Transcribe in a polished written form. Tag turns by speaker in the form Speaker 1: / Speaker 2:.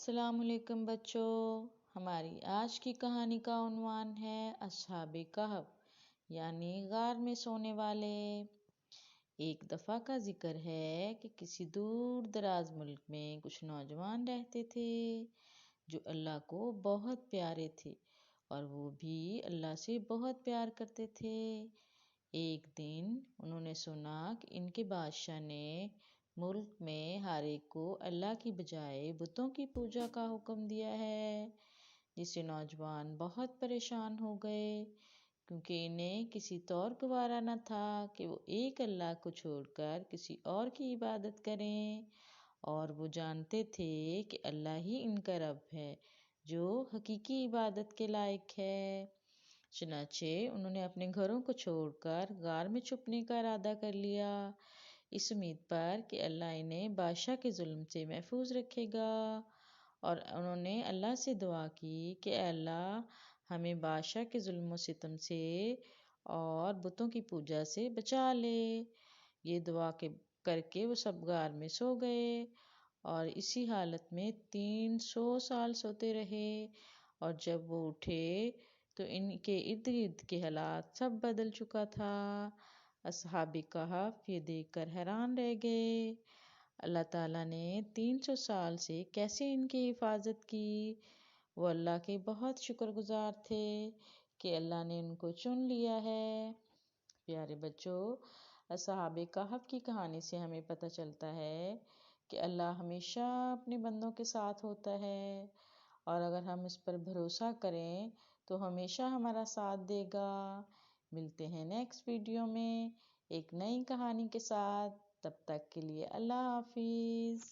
Speaker 1: السلام علیکم بچوں، ہماری آج کی کہانی کا عنوان ہے اصحاب کہف یعنی غار میں سونے والے۔ ایک دفعہ کا ذکر ہے کہ کسی دور دراز ملک میں کچھ نوجوان رہتے تھے جو اللہ کو بہت پیارے تھے اور وہ بھی اللہ سے بہت پیار کرتے تھے۔ ایک دن انہوں نے سنا کہ ان کے بادشاہ نے ملک میں ہر ایک کو اللہ کی بجائے بتوں کی پوجا کا حکم دیا ہے، جس سے نوجوان بہت پریشان ہو گئے کیونکہ انہیں کسی طور گوارا نہ تھا کہ وہ ایک اللہ کو چھوڑ کر کسی اور کی عبادت کریں، اور وہ جانتے تھے کہ اللہ ہی ان کا رب ہے جو حقیقی عبادت کے لائق ہے۔ چنانچہ انہوں نے اپنے گھروں کو چھوڑ کر غار میں چھپنے کا ارادہ کر لیا، اس امید پر کہ اللہ انہیں بادشاہ کے ظلم سے محفوظ رکھے گا، اور انہوں نے اللہ سے دعا کی کہ اے اللہ ہمیں بادشاہ کے ظلم و ستم سے اور بتوں کی پوجا سے بچا لے۔ یہ دعا کر کے وہ سب غار میں سو گئے اور اسی حالت میں 300 سال سوتے رہے، اور جب وہ اٹھے تو ان کے ارد گرد کے حالات سب بدل چکا تھا۔ اصحاب کہف یہ دیکھ کر حیران رہ گئے۔ اللہ تعالیٰ نے 300 سال سے کیسے ان کی حفاظت کی؟ وہ اللہ کے بہت شکر گزار تھے کہ اللہ نے ان کو چن لیا ہے۔ پیارے بچوں، اصحاب کہف کی کہانی سے ہمیں پتہ چلتا ہے کہ اللہ ہمیشہ اپنے بندوں کے ساتھ ہوتا ہے، اور اگر ہم اس پر بھروسہ کریں تو ہمیشہ ہمارا ساتھ دے گا۔ ملتے ہیں نیکسٹ ویڈیو میں ایک نئی کہانی کے ساتھ، تب تک کے لیے اللہ حافظ۔